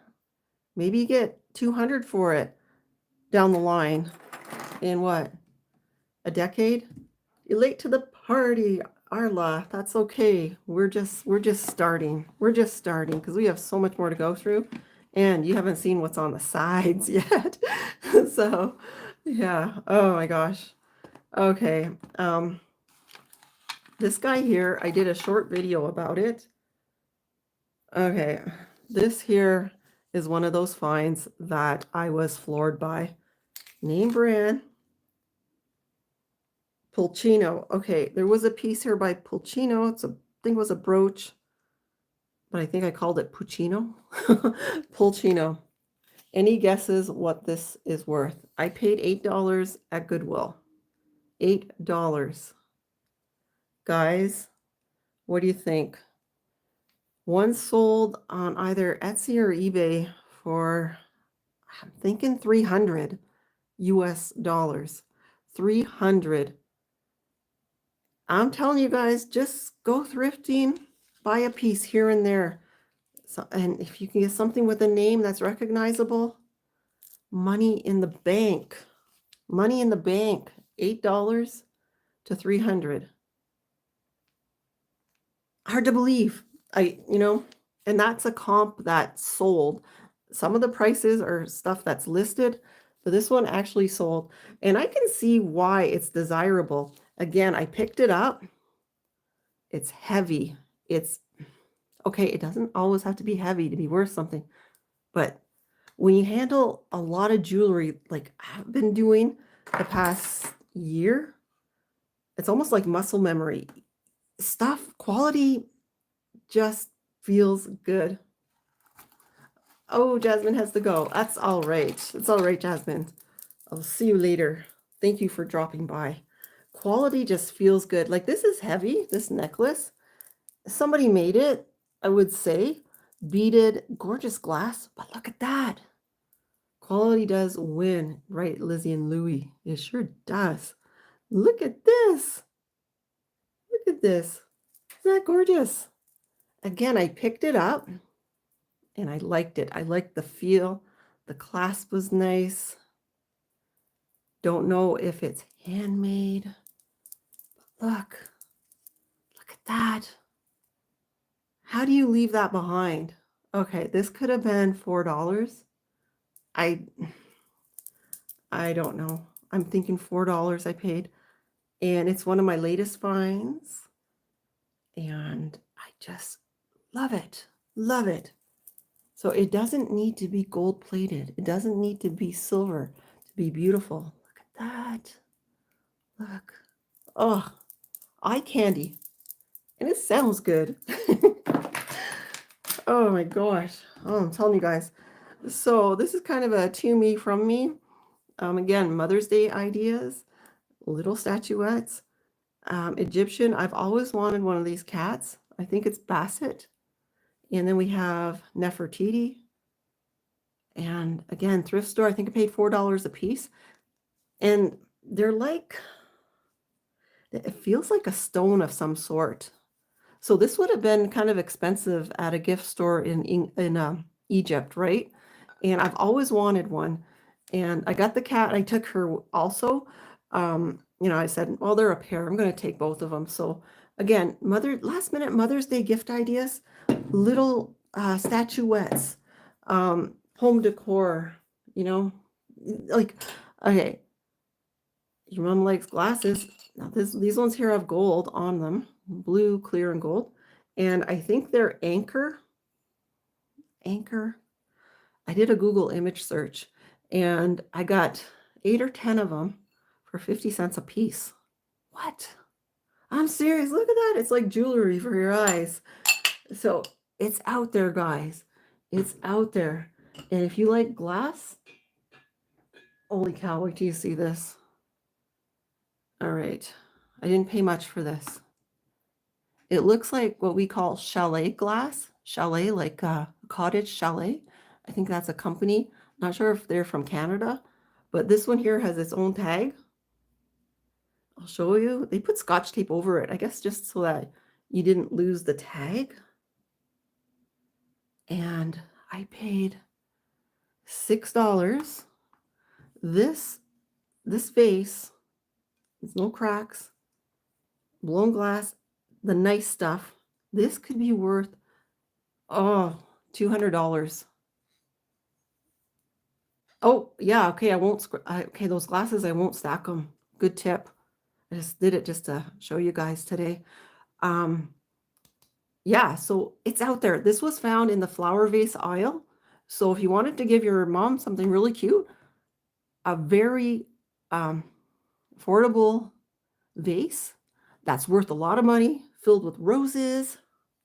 Maybe you get $200 for it down the line. In what? A decade? You're late to the party, Arla. That's okay. We're just starting. We're just starting because we have so much more to go through, and you haven't seen what's on the sides yet. So, yeah. Oh my gosh. Okay. This guy here, I did a short video about it. Okay. This here is one of those finds that I was floored by. Name brand. Pulcino. Okay, there was a piece here by Pulcino. I think it was a brooch, but I think I called it Puccino. Pulcino. Any guesses what this is worth? I paid $8 at Goodwill. $8. Guys, what do you think? One sold on either Etsy or eBay for, I'm thinking 300 US dollars. 300. I'm telling you guys, just go thrifting, buy a piece here and there. So, and if you can get something with a name that's recognizable, money in the bank. Money in the bank. $8 to 300. Hard to believe. And that's a comp that sold. Some of the prices are stuff that's listed, but this one actually sold. And I can see why it's desirable. Again, I picked it up. It's heavy. It's okay. It doesn't always have to be heavy to be worth something. But when you handle a lot of jewelry, like I've been doing the past year, it's almost like muscle memory. Stuff, quality just feels good. Oh, Jasmine has to go. That's all right. It's all right, Jasmine. I'll see you later. Thank you for dropping by. Quality just feels good. Like this is heavy, this necklace. Somebody made it, I would say. Beaded, gorgeous glass. But look at that. Quality does win, right, Lizzie and Louie? It sure does. Look at this. Look at this. Isn't that gorgeous? Again, I picked it up and I liked it. I liked the feel. The clasp was nice. Don't know if it's handmade. But look at that. How do you leave that behind? Okay, this could have been $4. I don't know. I'm thinking $4 I paid. And it's one of my latest finds. And I just love it. Love it. So it doesn't need to be gold plated. It doesn't need to be silver to be beautiful. Look at that. Look. Oh, eye candy. And it sounds good. Oh my gosh. Oh, I'm telling you guys. So this is kind of a to me from me. Again, Mother's Day ideas, little statuettes. Egyptian, I've always wanted one of these cats. I think it's Basset. And then we have Nefertiti. And again, thrift store, I think I paid $4 a piece. And they're like, it feels like a stone of some sort. So this would have been kind of expensive at a gift store in Egypt, right? And I've always wanted one. And I got the cat. I took her also. I said, well, they're a pair. I'm going to take both of them. So again, last minute Mother's Day gift ideas, little statuettes, home decor, like, okay, your mom likes glasses. Now these ones here have gold on them, blue, clear, and gold. And I think they're anchor. I did a Google image search and I got 8 or 10 of them for 50 cents a piece. What? I'm serious. Look at that. It's like jewelry for your eyes. So it's out there, guys. It's out there. And if you like glass, holy cow, wait till you see this. All right. I didn't pay much for this. It looks like what we call chalet glass. Chalet, like a cottage chalet. I think that's a company. Not sure if they're from Canada, but this one here has its own tag. I'll show you. They put Scotch tape over it, I guess just so that you didn't lose the tag. And I paid $6. This vase, there's no cracks, blown glass, the nice stuff. This could be worth, $200. Oh, yeah, okay, I won't, okay, those glasses, I won't stack them. Good tip. I just did it just to show you guys today. Yeah, so it's out there. This was found in the flower vase aisle. So if you wanted to give your mom something really cute, a very affordable vase that's worth a lot of money, filled with roses,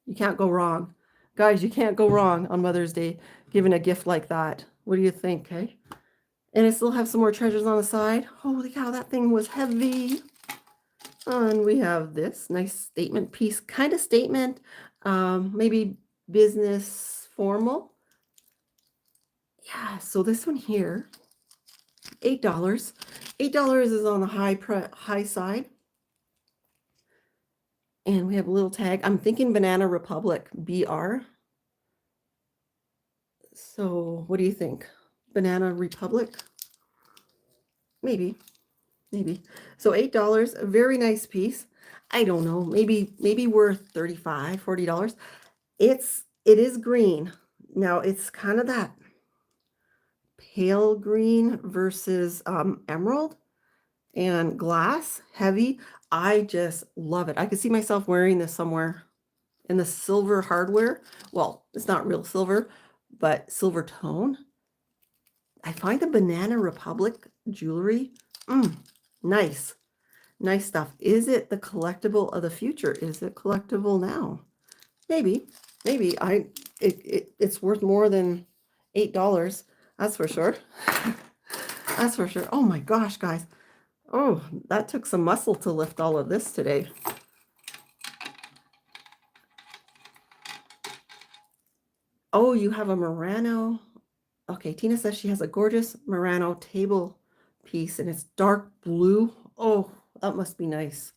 you can't go wrong. Guys, you can't go wrong on Mother's Day giving a gift like that. What do you think, hey? And I still have some more treasures on the side. Holy cow, that thing was heavy. And we have this nice statement piece, kind of statement, maybe business formal. Yeah, so this one here, $8. $8 is on the high side. And we have a little tag. I'm thinking Banana Republic, BR. So what do you think? Banana Republic? Maybe. So $8, a very nice piece. I don't know, maybe worth $35, $40. It is green. Now it's kind of that pale green versus emerald and glass, heavy. I just love it. I could see myself wearing this somewhere in the silver hardware. Well, it's not real silver, but silver tone. I find the Banana Republic jewelry, nice stuff. Is it the collectible of the future? Is it collectible now? Maybe. It's worth more than $8. That's for sure. That's for sure. Oh my gosh, guys. Oh, that took some muscle to lift all of this today. Oh, you have a Murano. Okay, Tina says she has a gorgeous Murano table piece and it's dark blue. Oh, that must be nice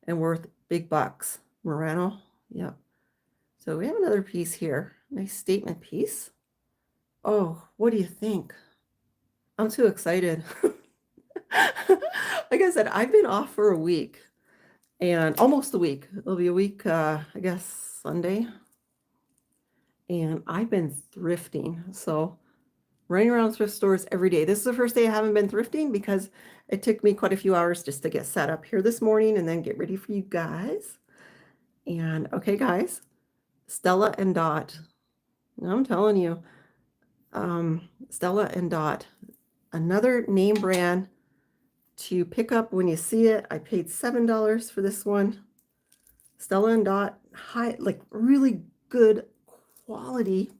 and worth big bucks. Murano, yeah. So we have another piece here. Nice statement piece. Oh, what do you think? I'm too excited. Like I said, I've been off for a week and almost a week. It'll be a week, I guess, Sunday. And I've been thrifting. So running around thrift stores every day. This is the first day I haven't been thrifting because it took me quite a few hours just to get set up here this morning and then get ready for you guys. And okay, guys, Stella and Dot. I'm telling you, Stella and Dot, another name brand to pick up when you see it. I paid $7 for this one. Stella and Dot, high, like really good quality.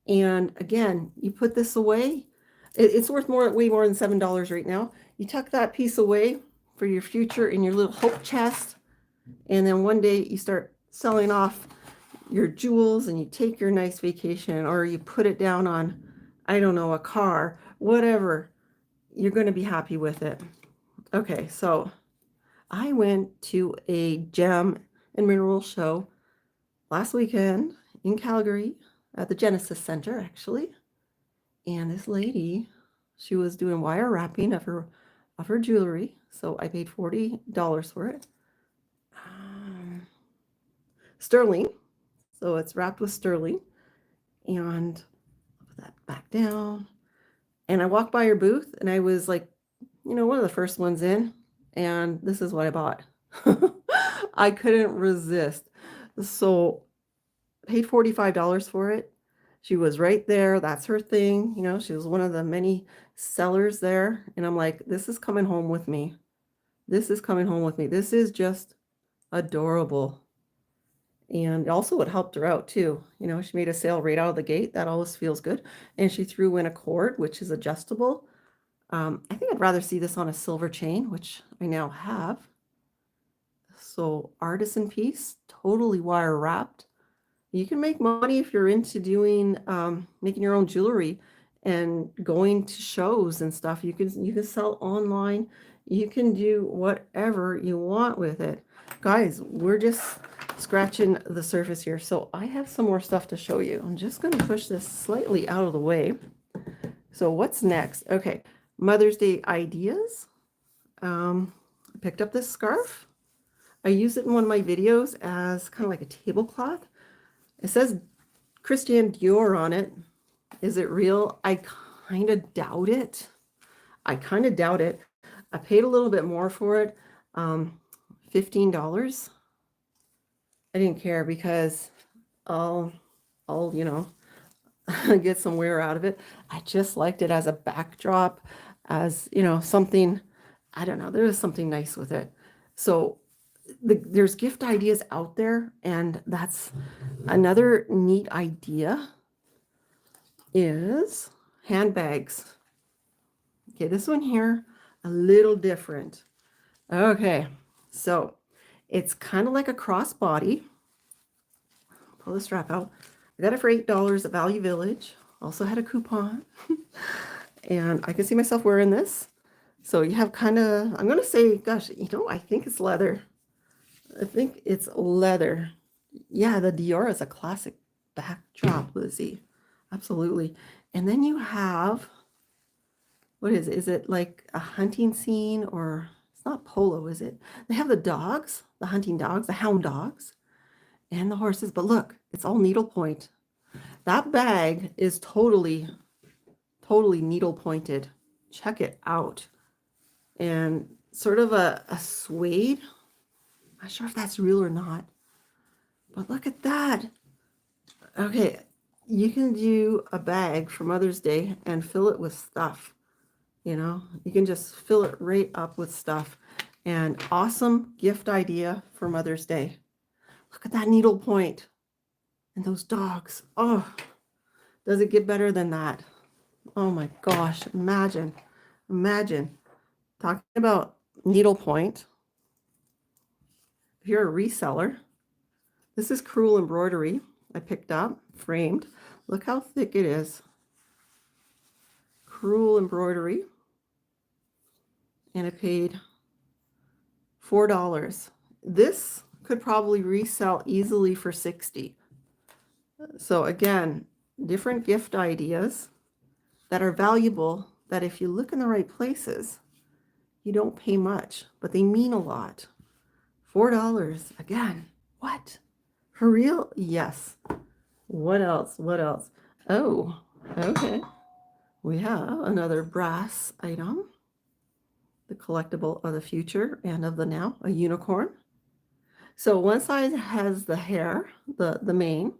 And again, you put this away, it's worth way more than $7 right now. You tuck that piece away for your future in your little hope chest. And then one day you start selling off your jewels and you take your nice vacation, or you put it down on, I don't know, a car, whatever. You're going to be happy with it. Okay, so I went to a gem and mineral show last weekend in Calgary at the Genesis Center, actually. And this lady, she was doing wire wrapping of her jewelry. So I paid $40 for it. Sterling. So it's wrapped with sterling. And I'll put that back down. And I walked by her booth and I was like, one of the first ones in. And this is what I bought. I couldn't resist. So paid $45 for it. She was right there. That's her thing. You know, she was one of the many sellers there. And I'm like, this is coming home with me. This is coming home with me. This is just adorable. And also it helped her out too. You know, she made a sale right out of the gate. That always feels good. And she threw in a cord, which is adjustable. I think I'd rather see this on a silver chain, which I now have. So artisan piece, totally wire wrapped. You can make money if you're into doing making your own jewelry and going to shows and stuff. You can sell online. You can do whatever you want with it. Guys, we're just scratching the surface here. So I have some more stuff to show you. I'm just going to push this slightly out of the way. So what's next? Okay, Mother's Day ideas. I picked up this scarf. I use it in one of my videos as kind of like a tablecloth. It says Christian Dior on it. Is it real? I kind of doubt it. I paid a little bit more for it, $15. I didn't care because I'll you know, get some wear out of it. I just liked it as a backdrop, as, you know, something, I don't know, there was something nice with it. So there's gift ideas out there, and that's another neat idea is handbags. Okay, this one here, a little different. Okay, so it's kind of like a crossbody. Pull the strap out. I got it for $8 at Value Village. Also had a coupon. And I can see myself wearing this. So you have kind of, I'm going to say, gosh, you know, I think it's leather. I think it's leather. Yeah, the Dior is a classic backdrop, Lizzie. Absolutely. And then you have, what is it? Is it like a hunting scene, or it's not polo, is it? They have the dogs, the hunting dogs, the hound dogs, and the horses. But look, it's all needlepoint. That bag is totally needle pointed. Check it out. And sort of a suede. I'm not sure if that's real or not, but look at that. Okay, you can do a bag for Mother's Day and fill it with stuff. You know, you can just fill it right up with stuff. And awesome gift idea for Mother's Day. Look at that needlepoint and those dogs. Oh, does it get better than that? Oh my gosh, imagine talking about needlepoint. If you're a reseller, this is crewel embroidery I picked up, framed. Look how thick it is. Crewel embroidery. And I paid $4. This could probably resell easily for $60. So again, different gift ideas that are valuable, that if you look in the right places, you don't pay much, but they mean a lot. $4 again. What? For real? Yes. What else? Oh, okay. We have another brass item. The collectible of the future and of the now, a unicorn. So one side has the hair, the mane.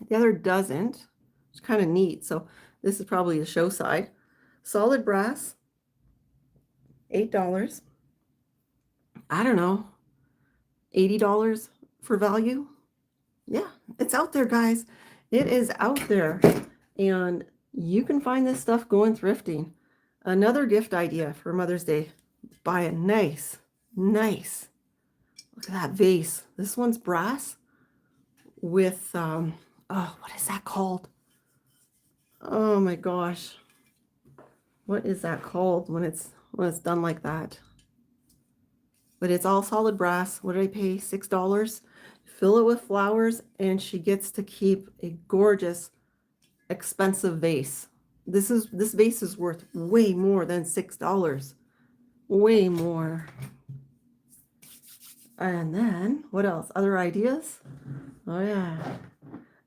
The other doesn't. It's kind of neat. So this is probably the show side. Solid brass, $8. I don't know, $80 for value. Yeah, it's out there, guys. It is out there. And you can find this stuff going thrifting. Another gift idea for Mother's Day. Buy a nice, look at that vase. This one's brass with, oh, what is that called? Oh my gosh. What is that called when it's done like that? But it's all solid brass. What did I pay? $6. Fill it with flowers, and she gets to keep a gorgeous, expensive vase. This vase is worth way more than $6. Way more. And then what else? Other ideas? Oh yeah.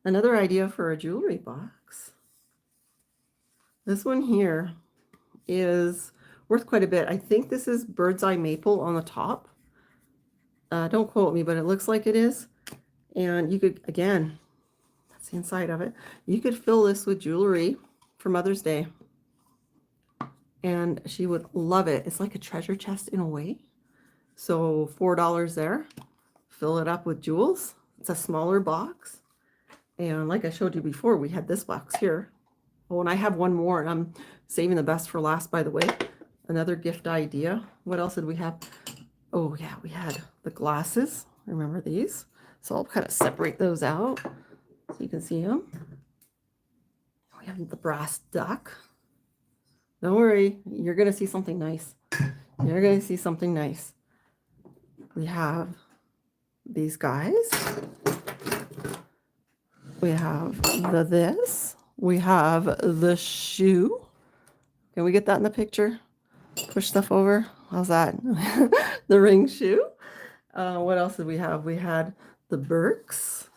Another idea for a jewelry box. This one here is worth quite a bit. I think this is bird's eye maple on the top. Don't quote me, but it looks like it is. And you could, again, That's the inside of it. You could fill this with jewelry for Mother's Day, and she would love it. It's like a treasure chest in a way. So $4 there. Fill it up with jewels. It's a smaller box. And like I showed you before, we had this box here. Oh, and I have one more, and I'm saving the best for last, by the way. Another gift idea. What else did we have? Oh, yeah, we had the glasses. Remember these? So I'll kind of separate those out so you can see them. We have the brass duck. Don't worry, you're going to see something nice. You're going to see something nice. We have these guys. We have the this. We have the shoe. Can we get that in the picture? Push stuff over. How's that? The ring shoe. What else did we have? We had the Birks.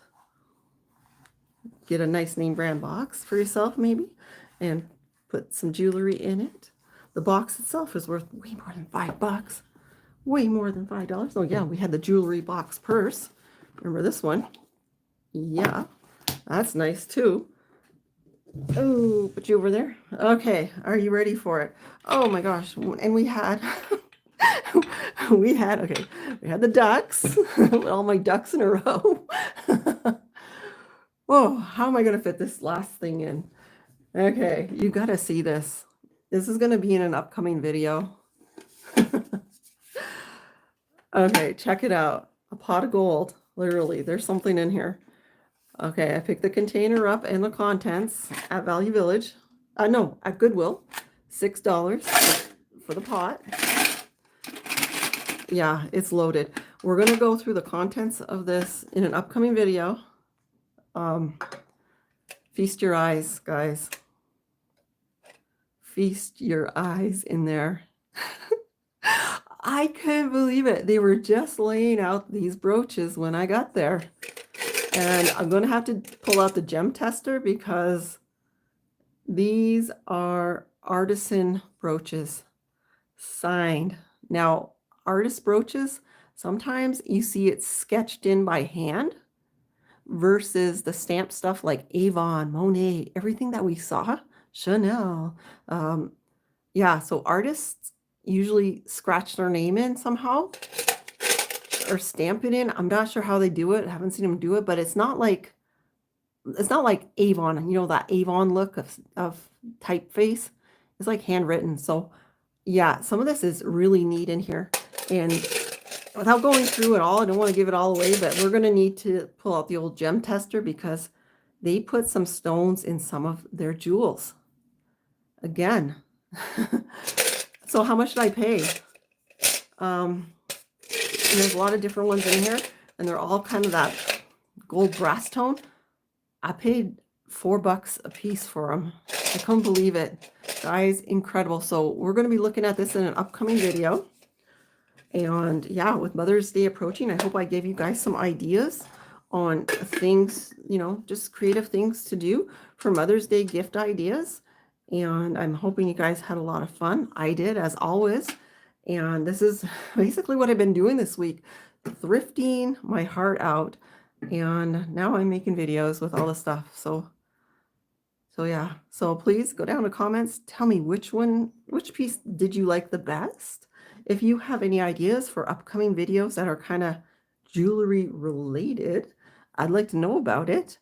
Get a nice name brand box for yourself maybe and put some jewelry in it. The box itself is worth way more than $5. Way more than $5. Oh yeah, we had the jewelry box purse. Remember this one? Yeah, that's nice too. Oh, put you over there. Okay, are you ready for it? Oh my gosh, and we had we had the ducks. All my ducks in a row. Whoa, how am I going to fit this last thing in? Okay, you got to see this. This is going to be in an upcoming video. Okay, check it out. A pot of gold. Literally, there's something in here. Okay, I picked the container up and the contents at Value Village. No, at Goodwill. $6 for the pot. Yeah, it's loaded. We're going to go through the contents of this in an upcoming video. Feast your eyes, guys. Feast your eyes in there. I couldn't believe it. They were just laying out these brooches when I got there. And I'm going to have to pull out the gem tester because these are artisan brooches, signed. Now, artist brooches, sometimes you see it sketched in by hand versus the stamp stuff like Avon, Monet, everything that we saw, Chanel. Yeah, so artists usually scratch their name in somehow or stamp it in. I'm not sure how they do it. I haven't seen them do it, but it's not like Avon, you know, that Avon look of typeface. It's like handwritten. So yeah, some of this is really neat in here. And without going through it all, I don't want to give it all away, but we're going to need to pull out the old gem tester because they put some stones in some of their jewels. Again. So how much did I pay? There's a lot of different ones in here, and they're all kind of that gold brass tone. I paid $4 a piece for them. I couldn't believe it. Guys, incredible. So we're going to be looking at this in an upcoming video. And yeah, with Mother's Day approaching, I hope I gave you guys some ideas on things, you know, just creative things to do for Mother's Day gift ideas. And I'm hoping you guys had a lot of fun. I did, as always. And this is basically what I've been doing this week, thrifting my heart out. And now I'm making videos with all the stuff. So yeah. So please go down to comments. Tell me which piece did you like the best? If you have any ideas for upcoming videos that are kind of jewelry related, I'd like to know about it.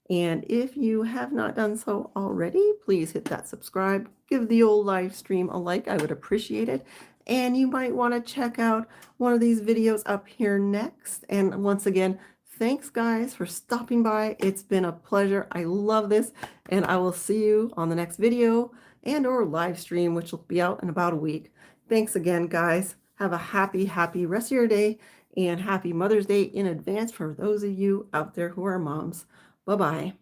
And if you have not done so already, please hit that subscribe. Give the old live stream a like. I would appreciate it. And you might want to check out one of these videos up here next. And once again, thanks guys for stopping by. It's been a pleasure. I love this. And I will see you on the next video and or live stream, which will be out in about a week. Thanks again, guys. Have a happy rest of your day and happy Mother's Day in advance for those of you out there who are moms. Bye-bye.